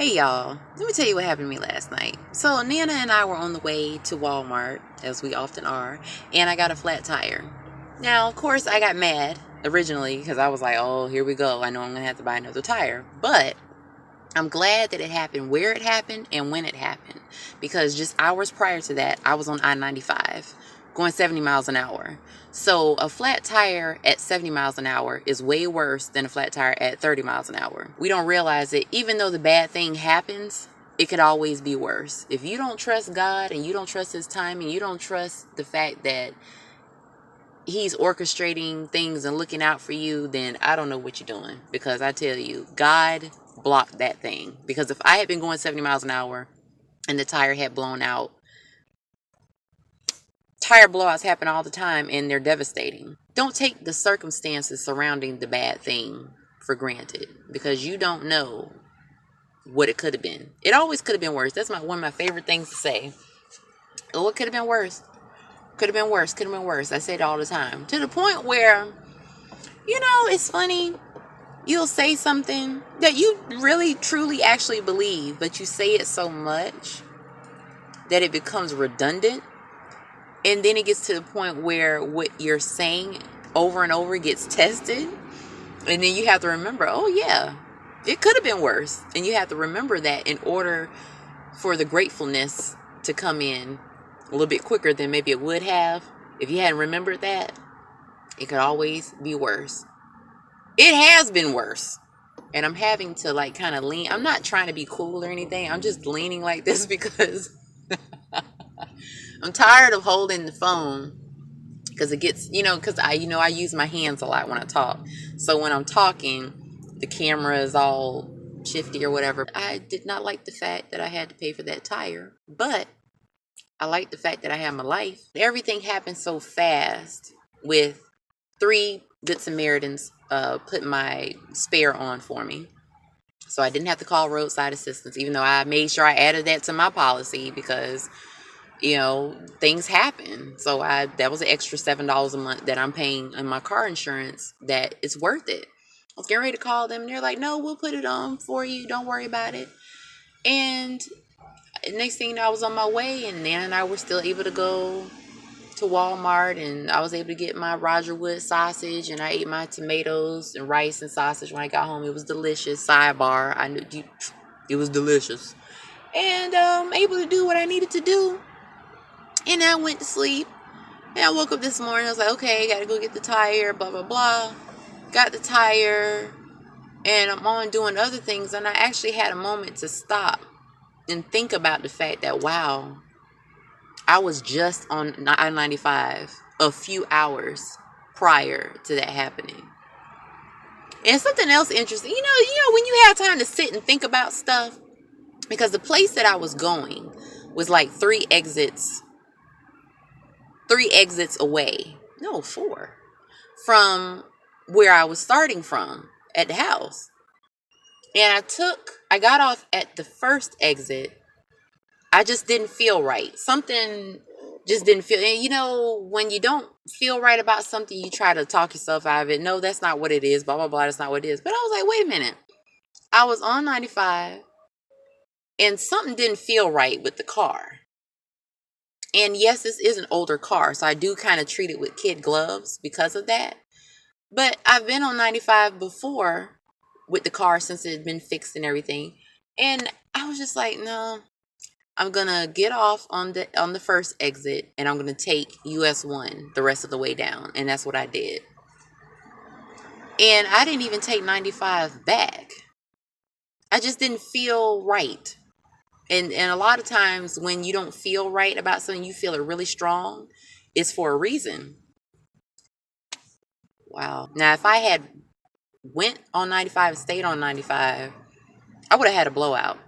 Hey y'all, let me tell you what happened to me last night. So Nana and I were on the way to Walmart, as we often are, and I got a flat tire. Now, of course, I got mad originally because I was like, oh, here we go. I know I'm going to have to buy another tire. But I'm glad that it happened where it happened and when it happened. Because just hours prior to that, I was on I-95 going 70 miles an hour. So a flat tire at 70 miles an hour is way worse than a flat tire at 30 miles an hour. We don't realize that even though the bad thing happens, it could always be worse. If you don't trust God and you don't trust his timing, you don't trust the fact that he's orchestrating things and looking out for you, then I don't know what you're doing. Because I tell you, God blocked that thing. Because if I had been going 70 miles an hour and the tire had blown out, tire blowouts happen all the time and they're devastating. Don't take the circumstances surrounding the bad thing for granted, because you don't know what it could have been. It always could have been worse. That's one of my favorite things to say. Oh, it could have been worse. Could have been worse. Could have been worse. I say it all the time. To the point where, it's funny. You'll say something that you really, truly, actually believe, but you say it so much that it becomes redundant. And then it gets to the point where what you're saying over and over gets tested. And then you have to remember, oh yeah, it could have been worse. And you have to remember that in order for the gratefulness to come in a little bit quicker than maybe it would have. If you hadn't remembered that, it could always be worse. It has been worse. And I'm having to kind of lean. I'm not trying to be cool or anything. I'm just leaning like this because I'm tired of holding the phone, because it gets, because I use my hands a lot when I talk. So when I'm talking, the camera is all shifty or whatever. I did not like the fact that I had to pay for that tire, but I like the fact that I have my life. Everything happened so fast with 3 Good Samaritans put my spare on for me. So I didn't have to call roadside assistance, even though I made sure I added that to my policy because things happen. So that was an extra $7 a month that I'm paying in my car insurance. That it's worth it. I was getting ready to call them and they're like, no, we'll put it on for you. Don't worry about it. And next thing you know, I was on my way, and Nan and I were still able to go to Walmart, and I was able to get my Roger Wood sausage, and I ate my tomatoes and rice and sausage when I got home. It was delicious. Sidebar, I knew it was delicious. And able to do what I needed to do. And I went to sleep. And I woke up this morning. I was like, okay, gotta go get the tire, blah, blah, blah. Got the tire. And I'm on doing other things. And I actually had a moment to stop and think about the fact that, wow, I was just on I-95 a few hours prior to that happening. And something else interesting, when you have time to sit and think about stuff, because the place that I was going was like 3 exits away. No, 4. From where I was starting from at the house. And I got off at the first exit. I just didn't feel right. Something just didn't feel, and when you don't feel right about something, you try to talk yourself out of it. No, that's not what it is, blah, blah, blah, that's not what it is. But I was like, wait a minute. I was on 95 and something didn't feel right with the car. And yes, this is an older car, so I do kind of treat it with kid gloves because of that. But I've been on 95 before with the car since it had been fixed and everything. And I was just like, no, I'm going to get off on the first exit, and I'm going to take US 1 the rest of the way down. And that's what I did. And I didn't even take 95 back. I just didn't feel right. And a lot of times when you don't feel right about something, you feel it really strong, it's for a reason. Wow. Now, if I had went on 95 and stayed on 95, I would have had a blowout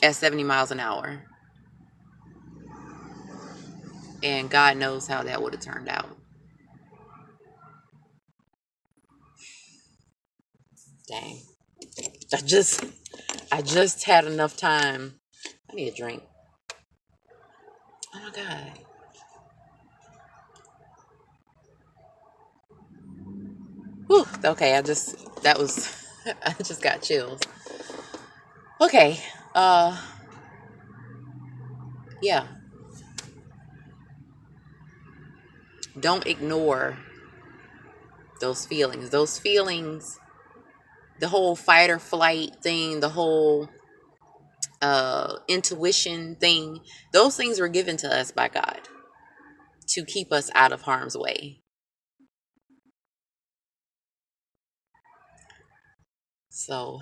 at 70 miles an hour. And God knows how that would have turned out. Dang. I just had enough time. I need a drink. Oh my God. Whew. Okay, I just got chills. Okay. Yeah. Don't ignore those feelings. Those feelings, the whole fight or flight thing, the whole intuition thing, those things were given to us by God to keep us out of harm's way. So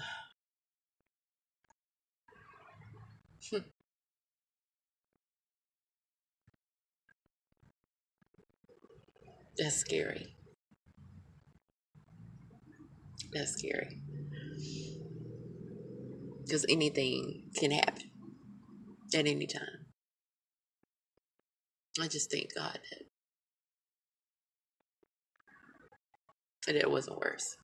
that's scary. That's scary. Because anything can happen at any time. I just thank God that it wasn't worse.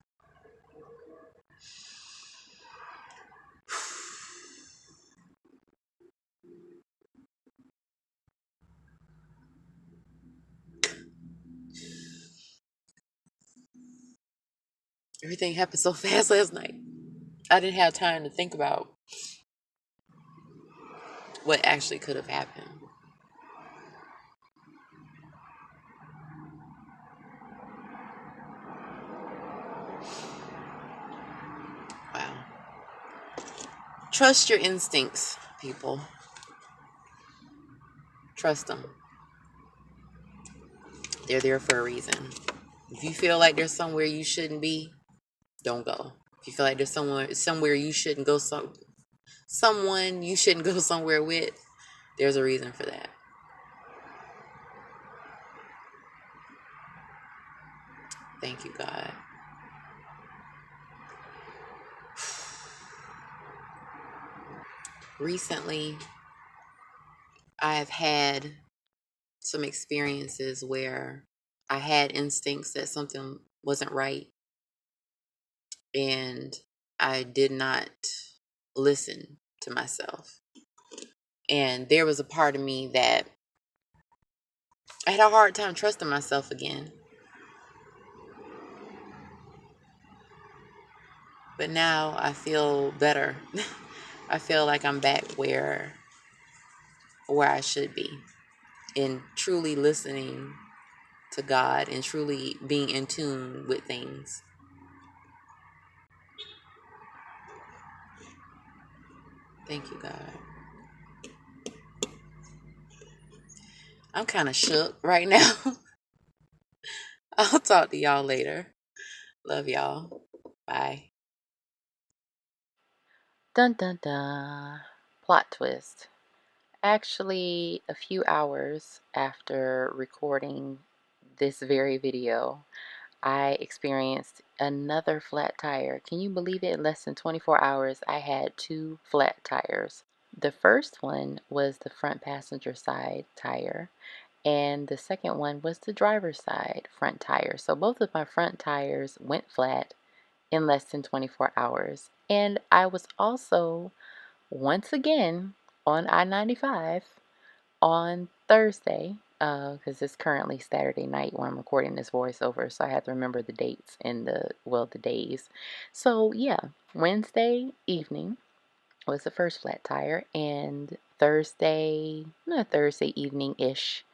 Everything happened so fast last night. I didn't have time to think about what actually could have happened. Wow. Trust your instincts, people. Trust them. They're there for a reason. If you feel like there's somewhere you shouldn't be, don't go. If you feel like there's somewhere you shouldn't go, someone you shouldn't go somewhere with, there's a reason for that. Thank you, God. Recently, I've had some experiences where I had instincts that something wasn't right, and I did not listen to myself. And there was a part of me that I had a hard time trusting myself again. But now I feel better. I feel like I'm back where I should be, in truly listening to God and truly being in tune with things. Thank you, God. I'm kind of shook right now. I'll talk to y'all later. Love y'all. Bye. Dun dun dun. Plot twist. Actually, a few hours after recording this very video, I experienced another flat tire. Can you believe it? In less than 24 hours, I had two flat tires. The first one was the front passenger side tire, and the second one was the driver's side front tire. So both of my front tires went flat in less than 24 hours. And I was also once again on I-95 on Thursday, because it's currently Saturday night when I'm recording this voiceover, so I have to remember the dates and the days. So yeah, Wednesday evening was the first flat tire, and Thursday evening-ish,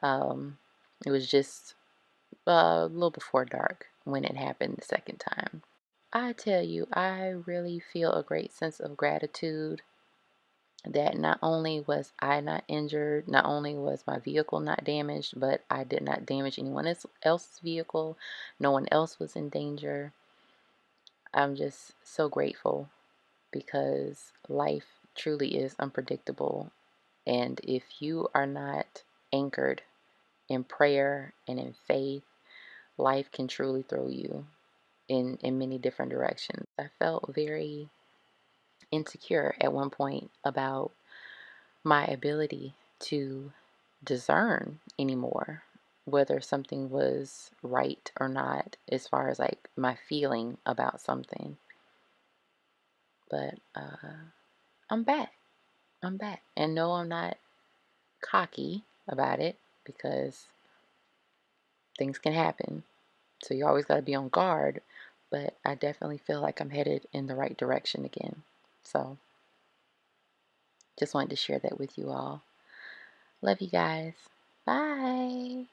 um, it was just a little before dark when it happened the second time. I tell you, I really feel a great sense of gratitude that not only was I not injured, not only was my vehicle not damaged, but I did not damage anyone else's vehicle. No one else was in danger. I'm just so grateful because life truly is unpredictable. And if you are not anchored in prayer and in faith, life can truly throw you in many different directions. I felt very insecure at one point about my ability to discern anymore whether something was right or not, as far as like my feeling about something. But I'm back. I'm back. And no, I'm not cocky about it because things can happen. So you always got to be on guard. But I definitely feel like I'm headed in the right direction again. So just wanted to share that with you all. Love you guys. Bye.